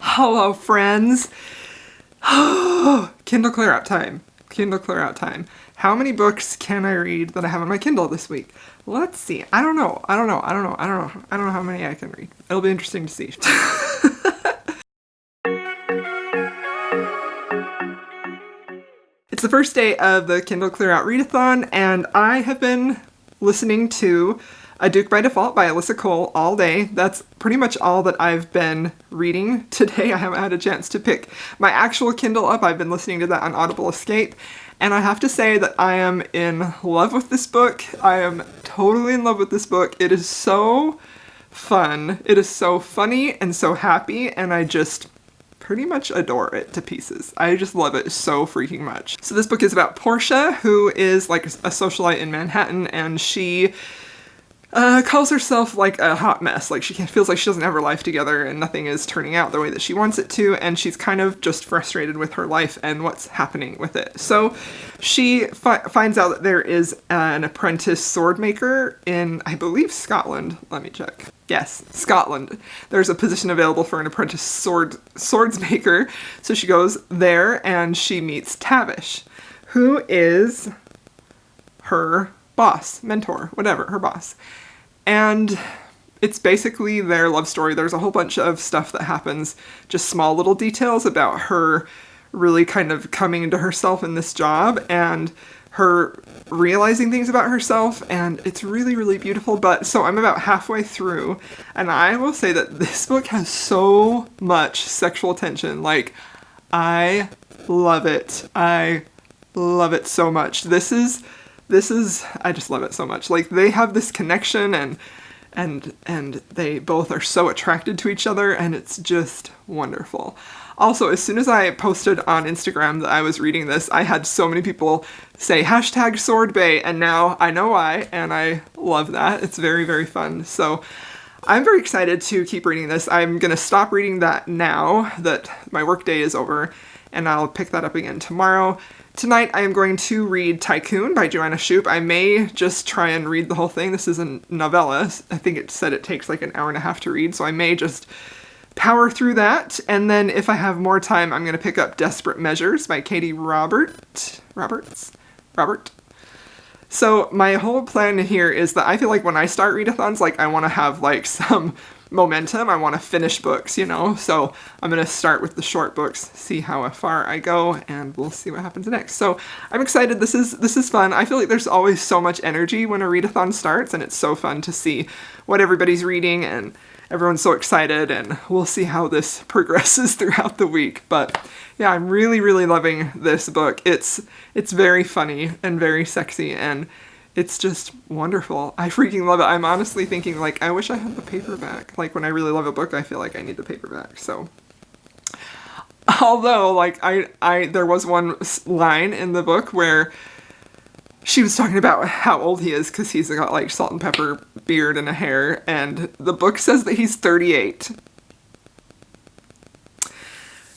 Hello, friends. Kindle clear out time. Kindle clear out time. How many books can I read that I have on my Kindle this week? Let's see. I don't know how many I can read. It'll be interesting to see. It's the first day of the Kindle Clear Out Readathon, and I have been listening to A Duke by Default by Alyssa Cole all day. That's pretty much all that I've been reading today. I haven't had a chance to pick my actual Kindle up. I've been listening to that on Audible Escape, and I have to say that I am in love with this book. I am totally in love with this book. It is so fun. It is so funny and so happy, and I just pretty much adore it to pieces. I just love it so freaking much. So this book is about Portia, who is like a socialite in Manhattan, and she calls herself like a hot mess. Like she feels like she doesn't have her life together and nothing is turning out the way that she wants it to, and she's kind of just frustrated with her life and what's happening with it. So she finds out that there is an apprentice sword maker in, I believe, Scotland. Let me check. Yes, Scotland. There's a position available for an apprentice swords maker. So she goes there and she meets Tavish, who is her boss, mentor, whatever, her boss. And it's basically their love story. There's a whole bunch of stuff that happens, just small little details about her really kind of coming into herself in this job and her realizing things about herself, and it's really, really beautiful. But so I'm about halfway through, and I will say that this book has so much sexual tension. Like, I love it. I love it so much. This is, I just love it so much. Like, they have this connection, and they both are so attracted to each other, and it's just wonderful. Also, as soon as I posted on Instagram that I was reading this, I had so many people say #swordbae, and now I know why, and I love that. It's very, very fun. So I'm very excited to keep reading this. I'm going to stop reading that now that my workday is over, and I'll pick that up again tomorrow. Tonight I am going to read Tycoon by Joanna Shupe. I may just try and read the whole thing. This is a novella. I think it said it takes like an hour and a half to read, so I may just power through that. And then if I have more time, I'm going to pick up Desperate Measures by Katie Roberts. So my whole plan here is that I feel like when I start readathons, like I want to have like some momentum. I want to finish books, you know? So I'm going to start with the short books, see how far I go, and we'll see what happens next. So I'm excited. This is fun. I feel like there's always so much energy when a readathon starts, and it's so fun to see what everybody's reading, and everyone's so excited, and we'll see how this progresses throughout the week. But yeah, I'm really, really loving this book. It's very funny and very sexy, and it's just wonderful. I freaking love it. I'm honestly thinking, like, I wish I had the paperback. Like, when I really love a book, I feel like I need the paperback. So, although, like, there was one line in the book where she was talking about how old he is because he's got, like, salt and pepper beard and a hair, and the book says that he's 38.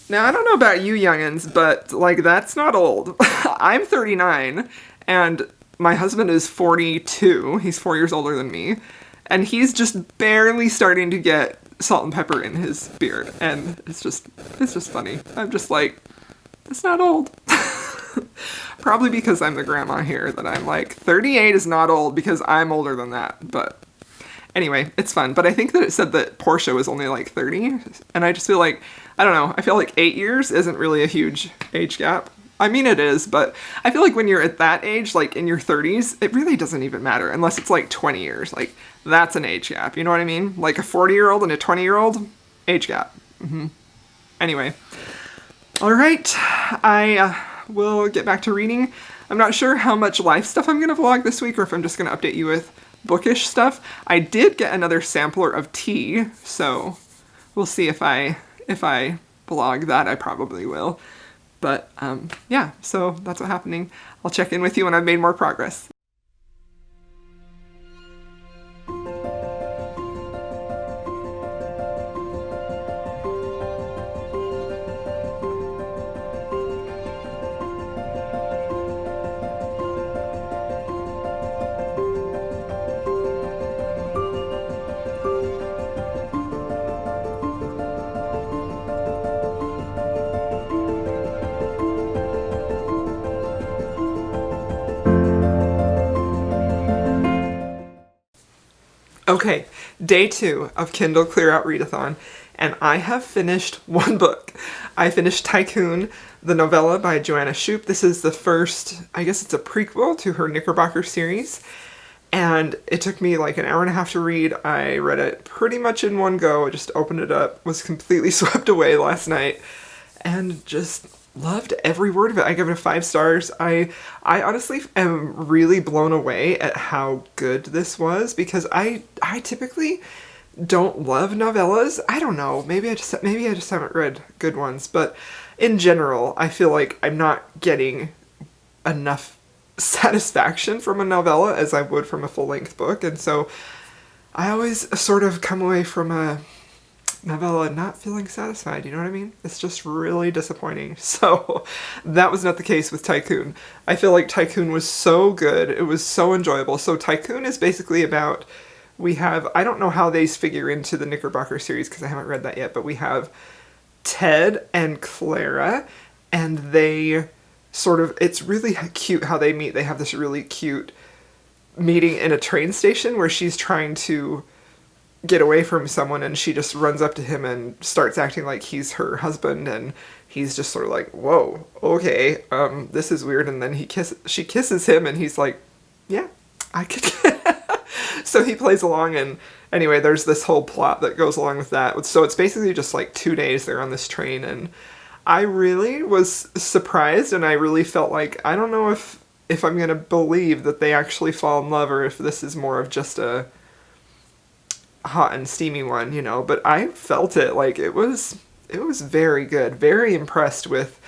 Now, I don't know about you youngins, but, like, that's not old. I'm 39, and my husband is 42. He's 4 years older than me, and he's just barely starting to get salt and pepper in his beard, and it's just funny. I'm just like, that's not old. Probably because I'm the grandma here that I'm like, 38 is not old because I'm older than that. But anyway, it's fun. But I think that it said that Portia was only like 30, and I just feel like, I don't know, I feel like 8 years isn't really a huge age gap. I mean, it is, but I feel like when you're at that age, like in your 30s, it really doesn't even matter unless it's like 20 years. Like, that's an age gap. You know what I mean? Like a 40-year-old and a 20-year-old, age gap. Anyway. All right. I will get back to reading. I'm not sure how much life stuff I'm going to vlog this week or if I'm just going to update you with bookish stuff. I did get another sampler of tea, so we'll see if I vlog that. I probably will. But yeah, so that's what's happening. I'll check in with you when I've made more progress. Okay, day 2 of Kindle Clear Out Readathon, and I have finished one book. I finished Tycoon, the novella by Joanna Shupe. This is the first, I guess it's a prequel to her Knickerbocker series, and it took me like an hour and a half to read. I read it pretty much in one go. I just opened it up, was completely swept away last night, and just loved every word of it. I give it 5 stars. I honestly am really blown away at how good this was, because I typically don't love novellas. I don't know. Maybe I just haven't read good ones, but in general, I feel like I'm not getting enough satisfaction from a novella as I would from a full-length book, and so I always sort of come away from a novella not feeling satisfied, you know what I mean? It's just really disappointing. So that was not the case with Tycoon. I feel like Tycoon was so good. It was so enjoyable. So Tycoon is basically about, we have, I don't know how these figure into the Knickerbocker series because I haven't read that yet, but we have Ted and Clara, and they sort of, it's really cute how they meet. They have this really cute meeting in a train station where she's trying to get away from someone, and she just runs up to him and starts acting like he's her husband, and he's just sort of like, whoa, okay, this is weird, and then she kisses him, and he's like, yeah, I could. So he plays along, and anyway, there's this whole plot that goes along with that. So it's basically just like 2 days they're on this train, and I really was surprised, and I really felt like, I don't know if I'm gonna believe that they actually fall in love, or if this is more of just a hot and steamy one, you know, but I felt it. Like, it was very good. Very impressed with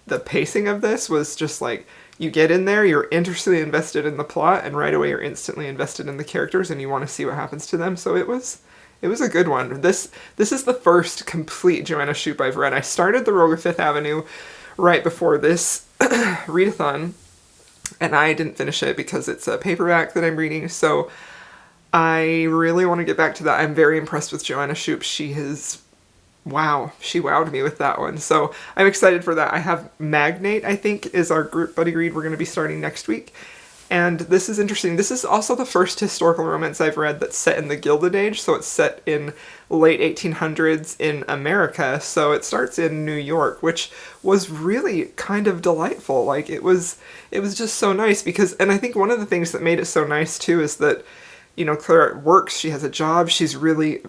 the pacing of this. Was just like, you get in there, you're instantly invested in the plot, and right away you're instantly invested in the characters, and you want to see what happens to them. So it was a good one. This is the first complete Joanna Shupe I've read. I started The Rogue of Fifth Avenue right before this readathon, and I didn't finish it because it's a paperback that I'm reading, so I really want to get back to that. I'm very impressed with Joanna Shupe. She wowed me with that one. So I'm excited for that. I have Magnate, I think, is our group buddy read we're going to be starting next week. And this is interesting. This is also the first historical romance I've read that's set in the Gilded Age. So it's set in late 1800s in America. So it starts in New York, which was really kind of delightful. Like, it was just so nice because, and I think one of the things that made it so nice too is that, you know, Clara works, she has a job, she's really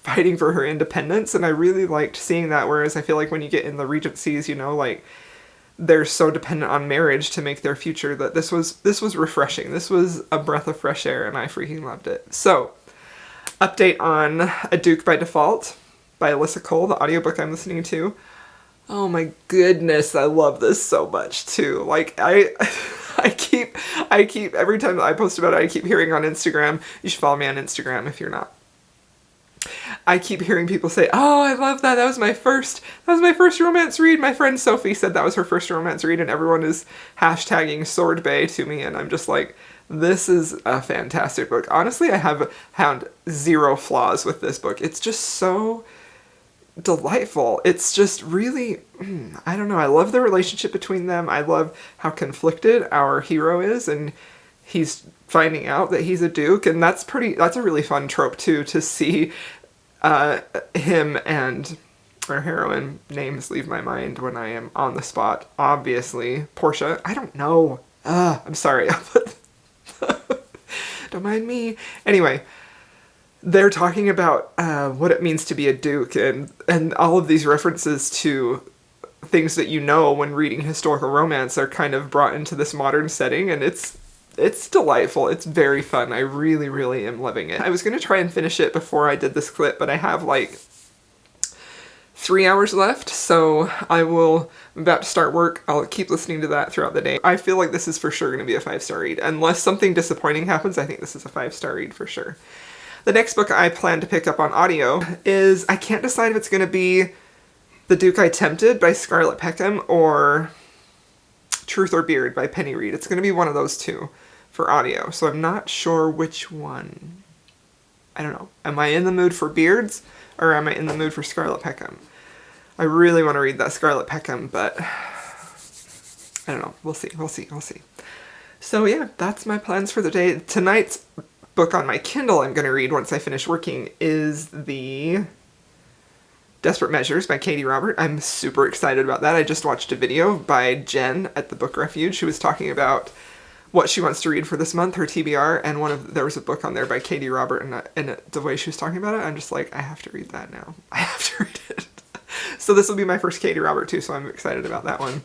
fighting for her independence, and I really liked seeing that, whereas I feel like when you get in the Regencies, you know, like, they're so dependent on marriage to make their future, that this was refreshing. This was a breath of fresh air, and I freaking loved it. So, update on A Duke by Default by Alyssa Cole, the audiobook I'm listening to. Oh my goodness, I love this so much too. Like, I keep, every time I post about it, I keep hearing on Instagram, you should follow me on Instagram if you're not. I keep hearing people say, oh, I love that, that was my first romance read. My friend Sophie said that was her first romance read, and everyone is hashtagging Sword Bay to me, and I'm just like, this is a fantastic book. Honestly, I have found 0 flaws with this book. It's just so delightful. It's just really, I don't know, I love the relationship between them. I love how conflicted our hero is, and he's finding out that he's a duke, and that's a really fun trope too, to see him and our heroine, names leave my mind when I am on the spot, obviously. Portia, I don't know. I'm sorry. Don't mind me. Anyway, they're talking about what it means to be a duke, and all of these references to things that you know when reading historical romance are kind of brought into this modern setting, and it's delightful. It's very fun. I really, really am loving it. I was going to try and finish it before I did this clip, but I have like 3 hours left, so I'm about to start work. I'll keep listening to that throughout the day. I feel like this is for sure going to be a 5-star read. Unless something disappointing happens, I think this is a 5-star read for sure. The next book I plan to pick up on audio is, I can't decide if it's going to be The Duke I Tempted by Scarlett Peckham or Truth or Beard by Penny Reed. It's going to be one of those two for audio, so I'm not sure which one. I don't know. Am I in the mood for Beards, or am I in the mood for Scarlett Peckham? I really want to read that Scarlett Peckham, but I don't know. We'll see. So yeah, that's my plans for the day. Tonight's book on my Kindle I'm going to read once I finish working is the Desperate Measures by Katie Robert. I'm super excited about that. I just watched a video by Jen at the Book Refuge. She was talking about what she wants to read for this month, her TBR, and there was a book on there by Katie Robert, and the way she was talking about it, I'm just like, I have to read that now. I have to read it. So this will be my first Katie Robert too, so I'm excited about that one.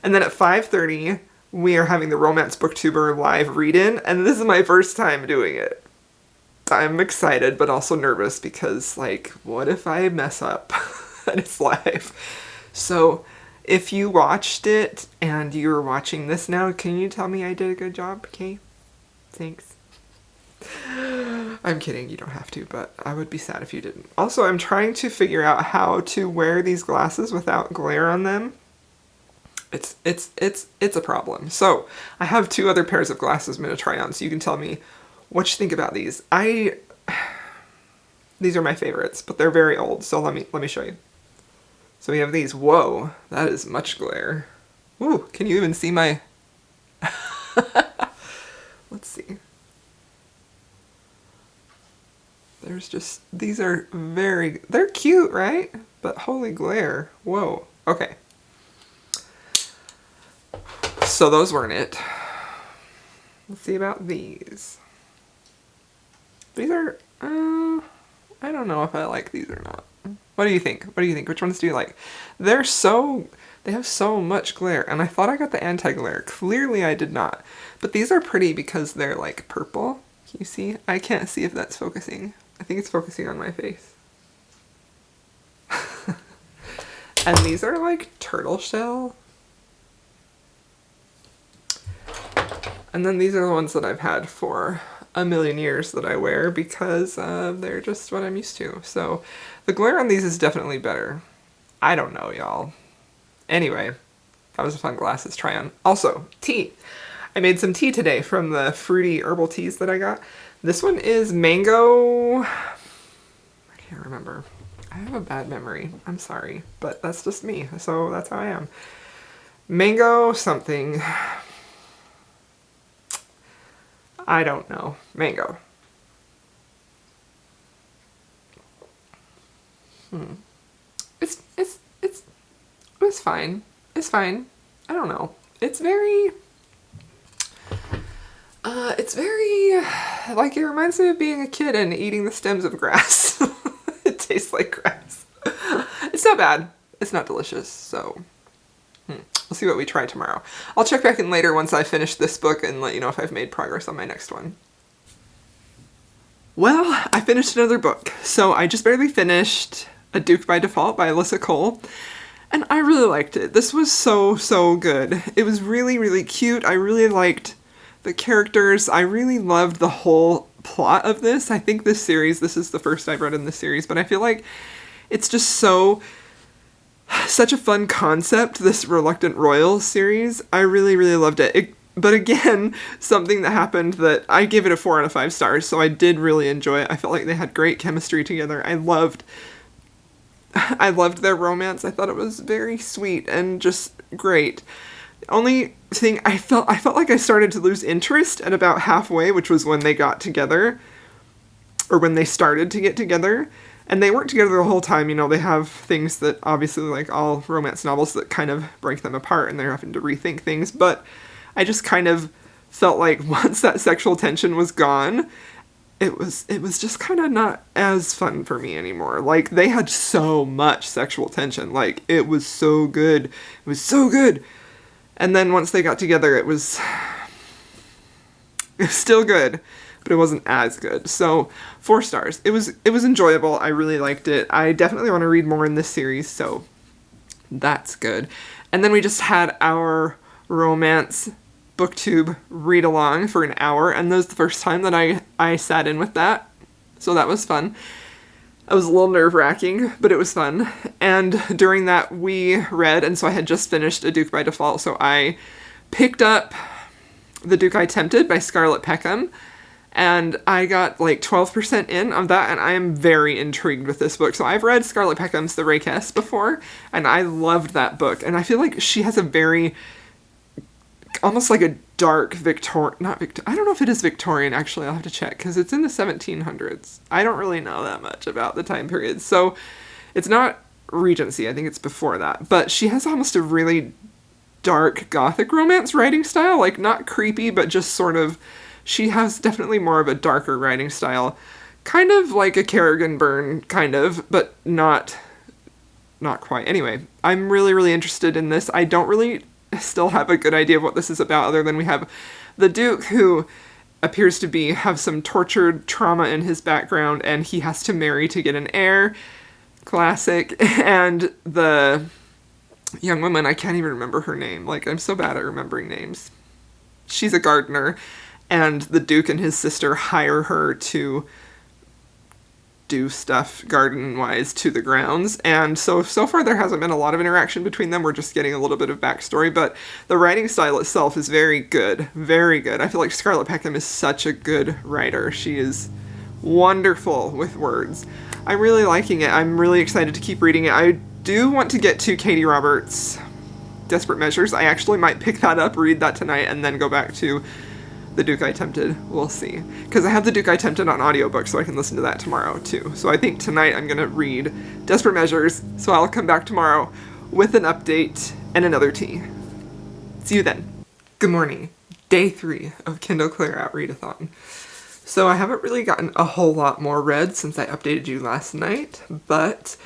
And then at 5:30, we are having the Romance Booktuber live read-in, and this is my first time doing it. I'm excited, but also nervous because, like, what if I mess up and it's live? So if you watched it and you're watching this now, can you tell me I did a good job, Kay? Thanks. I'm kidding, you don't have to, but I would be sad if you didn't. Also, I'm trying to figure out how to wear these glasses without glare on them. It's a problem. So I have 2 other pairs of glasses I'm going to try on, so you can tell me what you think about these. These are my favorites, but they're very old, so let me show you. So we have these. Whoa, that is much glare. Ooh, can you even see my... Let's see. There's just, these are they're cute, right? But holy glare. Whoa. Okay. So those weren't it. Let's see about these. These are, I don't know if I like these or not. What do you think? What do you think? Which ones do you like? They have so much glare, and I thought I got the anti-glare. Clearly I did not. But these are pretty because they're like purple. Can you see? I can't see if that's focusing. I think it's focusing on my face. And these are like turtle shell. And then these are the ones that I've had for a million years that I wear because they're just what I'm used to. So the glare on these is definitely better. I don't know, y'all. Anyway, that was a fun glasses try on. Also, tea. I made some tea today from the fruity herbal teas that I got. This one is mango... I can't remember. I have a bad memory. I'm sorry, but that's just me. So that's how I am. Mango something. I don't know. Mango. It's fine. It's fine. I don't know. It's very, like, it reminds me of being a kid and eating the stems of grass. It tastes like grass. It's not bad. It's not delicious, so we'll see what we try tomorrow. I'll check back in later once I finish this book and let you know if I've made progress on my next one. Well, I finished another book. So I just barely finished A Duke by Default by Alyssa Cole, and I really liked it. This was so good. It was really cute. I really liked the characters. I really loved the whole plot of this. I think this is the first I've read in this series, but I feel like it's just such a fun concept, this Reluctant Royal series. I really loved it. But again, something that happened that I gave it a 4 out of 5 stars, so I did really enjoy it. I felt like they had great chemistry together. I loved their romance. I thought it was very sweet and just great. The only thing, I felt like I started to lose interest at about halfway, which was when they got together, or when they started to get together. And they weren't together the whole time, you know, they have things that obviously, like all romance novels, that kind of break them apart and they're having to rethink things, but I just kind of felt like once that sexual tension was gone, it was just kind of not as fun for me anymore. Like, they had so much sexual tension, like, it was so good. It was so good. And then once they got together, it was still good, but it wasn't as good. So 4 stars. It was enjoyable. I really liked it. I definitely want to read more in this series, so that's good. And then we just had our romance booktube read along for an hour, and that was the first time that I sat in with that, so that was fun. It was a little nerve-wracking, but it was fun. And during that we read, and so I had just finished A Duke by Default, so I picked up The Duke I Tempted by Scarlett Peckham, and I got like 12% in on that, and I am very intrigued with this book. So I've read Scarlett Peckham's The Rakess before, and I loved that book, and I feel like she has a very, almost like a dark I don't know if it is Victorian, actually. I'll have to check, because it's in the 1700s. I don't really know that much about the time period. So it's not Regency. I think it's before that. But she has almost a really dark gothic romance writing style. Like, not creepy, but just sort of... She has definitely more of a darker writing style. Kind of like a Kerrigan Byrne, kind of, but not quite. Anyway, I'm really, really interested in this. I don't really still have a good idea of what this is about, other than we have the Duke, who appears to have some tortured trauma in his background, and he has to marry to get an heir. Classic. And the young woman, I can't even remember her name. Like, I'm so bad at remembering names. She's a gardener, and the Duke and his sister hire her to do stuff garden-wise to the grounds. And so far there hasn't been a lot of interaction between them. We're just getting a little bit of backstory, but the writing style itself is very good. Very good. I feel like Scarlett Peckham is such a good writer. She is wonderful with words. I'm really liking it. I'm really excited to keep reading it. I do want to get to Katie Roberts' Desperate Measures. I actually might pick that up, read that tonight, and then go back to The Duke I Tempted. We'll see. Because I have The Duke I Tempted on audiobook, so I can listen to that tomorrow, too. So I think tonight I'm going to read Desperate Measures, so I'll come back tomorrow with an update and another tea. See you then. Good morning. Day 3 of Kindle Clear Out Readathon. So I haven't really gotten a whole lot more read since I updated you last night, but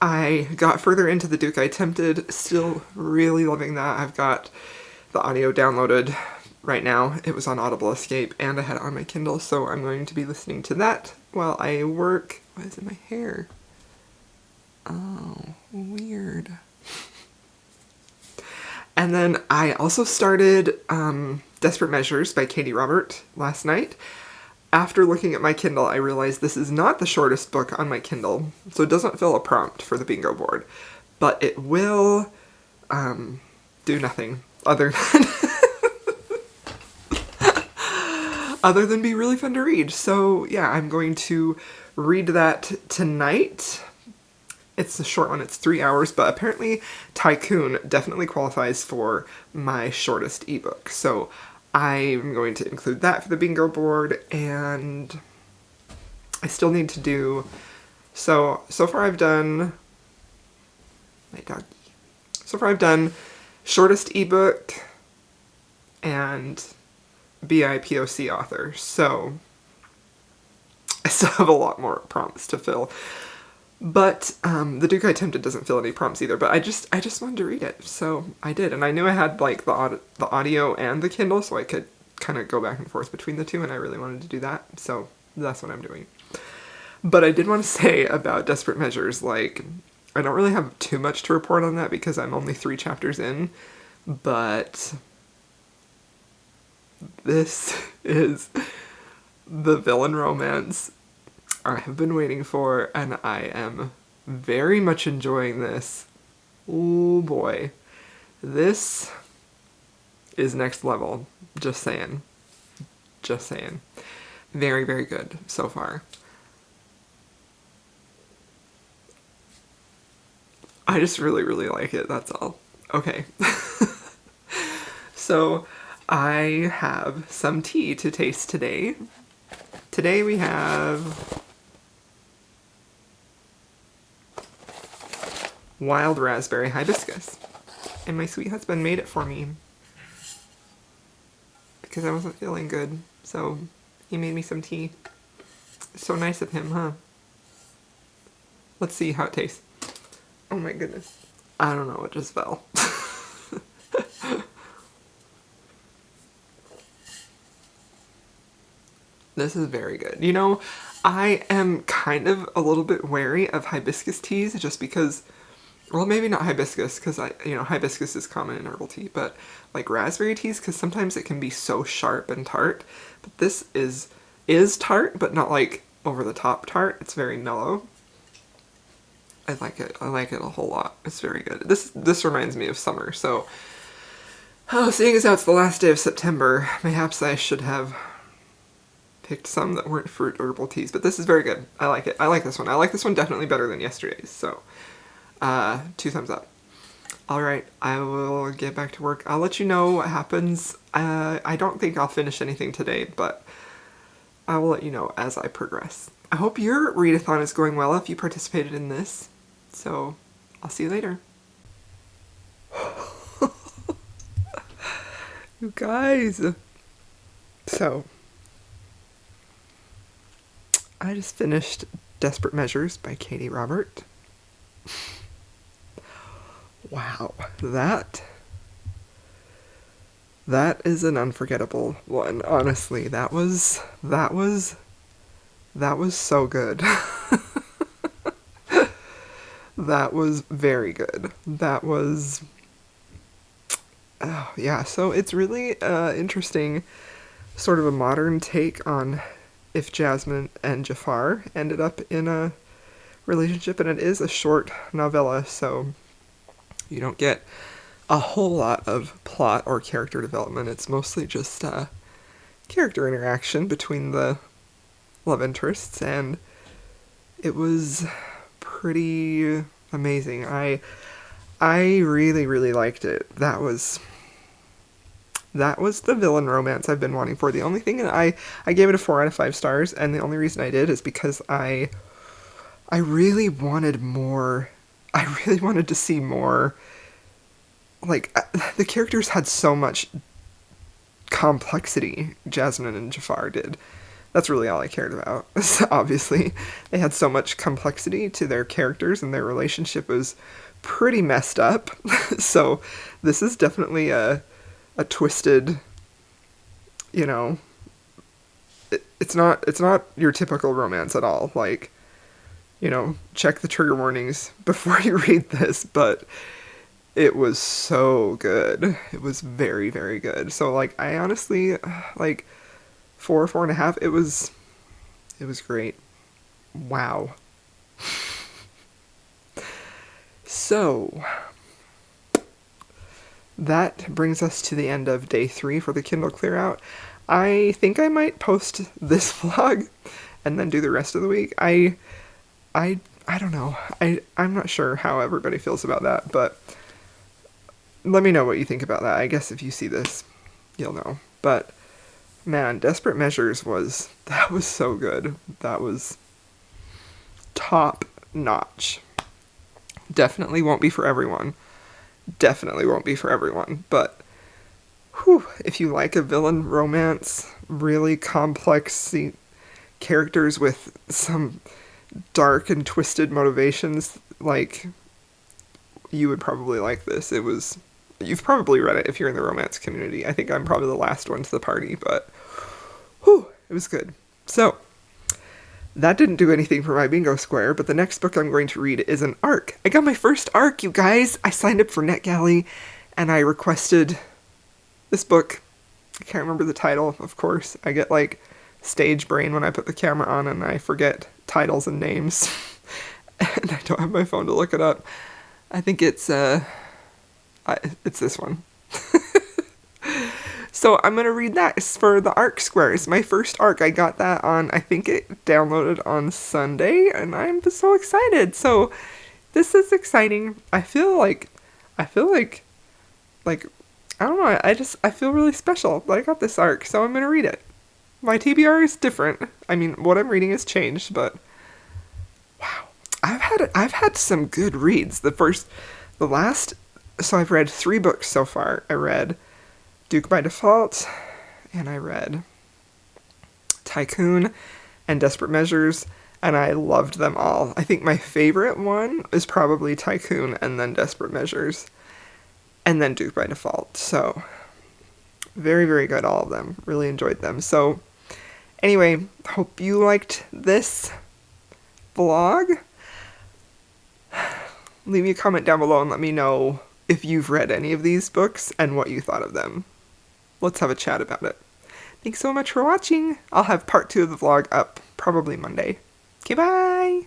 I got further into The Duke I Tempted. Still really loving that. I've got the audio downloaded right now. It was on Audible Escape, and I had it on my Kindle, so I'm going to be listening to that while I work. What is in my hair? Oh, weird. And then I also started Desperate Measures by Katie Robert last night. After looking at my Kindle, I realized this is not the shortest book on my Kindle, so it doesn't fill a prompt for the bingo board, but it will do nothing other than other than be really fun to read. So yeah, I'm going to read that tonight. It's a short one, it's 3 hours, but apparently Tycoon definitely qualifies for my shortest ebook. So I'm going to include that for the bingo board, and I still need to do, so far I've done, my doggy. So far I've done shortest ebook and BIPOC author, so I still have a lot more prompts to fill. But The Duke I Tempted doesn't fill any prompts either, but I just wanted to read it, so I did. And I knew I had like the audio and the Kindle, so I could kind of go back and forth between the two, and I really wanted to do that, so that's what I'm doing. But I did want to say about Desperate Measures, like, I don't really have too much to report on that because I'm only 3 chapters in, but this is the villain romance I have been waiting for, and I am very much enjoying this. Oh boy. This is next level. Just saying. Just saying. Very, very good so far. I just really, really like it, that's all. Okay. So, I have some tea to taste today. Today we have wild raspberry hibiscus, and my sweet husband made it for me because I wasn't feeling good, so he made me some tea. So nice of him, huh? Let's see how it tastes. Oh my goodness. I don't know what just fell. This is very good. You know, I am kind of a little bit wary of hibiscus teas just because, well, maybe not hibiscus, because hibiscus is common in herbal tea, but like raspberry teas, because sometimes it can be so sharp and tart. But this is tart, but not like over the top tart. It's very mellow. I like it. I like it a whole lot. It's very good. This reminds me of summer. So, seeing as how it's the last day of September, perhaps I should have picked some that weren't fruit herbal teas. But this is very good. I like it. I like this one. I like this one definitely better than yesterday's. So, 2 thumbs up. Alright, I will get back to work. I'll let you know what happens. I don't think I'll finish anything today, but I will let you know as I progress. I hope your readathon is going well if you participated in this. So, I'll see you later. You guys. So, I just finished Desperate Measures by Katie Robert. Wow, that is an unforgettable one. Honestly, that was so good. That was very good. That was, oh yeah, so it's really interesting, sort of a modern take on if Jasmine and Jafar ended up in a relationship, and it is a short novella, so you don't get a whole lot of plot or character development. It's mostly just character interaction between the love interests, and it was pretty amazing. I really, really liked it. That was the villain romance I've been wanting for. The only thing that I gave it a 4 out of 5 stars, and the only reason I did is because I really wanted more. I really wanted to see more. Like, the characters had so much complexity, Jasmine and Jafar did. That's really all I cared about. Obviously, they had so much complexity to their characters, and their relationship was pretty messed up. So this is definitely a twisted, you know, it's not your typical romance at all. Like, you know, check the trigger warnings before you read this, but it was so good. It was very, very good. So, like, I honestly, like, 4.5, it was great. Wow. So, that brings us to the end of day 3 for the Kindle Clear Out. I think I might post this vlog and then do the rest of the week. I don't know. I'm not sure how everybody feels about that, but let me know what you think about that. I guess if you see this, you'll know. But man, Desperate Measures was so good. That was top notch. Definitely won't be for everyone. Definitely won't be for everyone. But whew, if you like a villain romance, really complex characters with some dark and twisted motivations, like, you would probably like this. You've probably read it if you're in the romance community. I think I'm probably the last one to the party, but whew, it was good. So, that didn't do anything for my bingo square, but the next book I'm going to read is an ARC. I got my first ARC, you guys! I signed up for NetGalley, and I requested this book. I can't remember the title, of course. I get, like, stage brain when I put the camera on, and I forget titles and names. And I don't have my phone to look it up. I think it's this one. So I'm going to read that. It's for the ARC square. It's my first ARC. I got that on, I think it downloaded on Sunday, and I'm so excited. So this is exciting. I feel like, I don't know, I feel really special that I got this ARC, so I'm going to read it. My TBR is different. I mean, what I'm reading has changed, but wow. I've had some good reads. So I've read 3 books so far. I read Duke by Default, and I read Tycoon and Desperate Measures, and I loved them all. I think my favorite one is probably Tycoon, and then Desperate Measures, and then Duke by Default. So, very, very good, all of them. Really enjoyed them. So, anyway, hope you liked this vlog. Leave me a comment down below and let me know if you've read any of these books and what you thought of them. Let's have a chat about it. Thanks so much for watching. I'll have part 2 of the vlog up probably Monday. Okay, bye!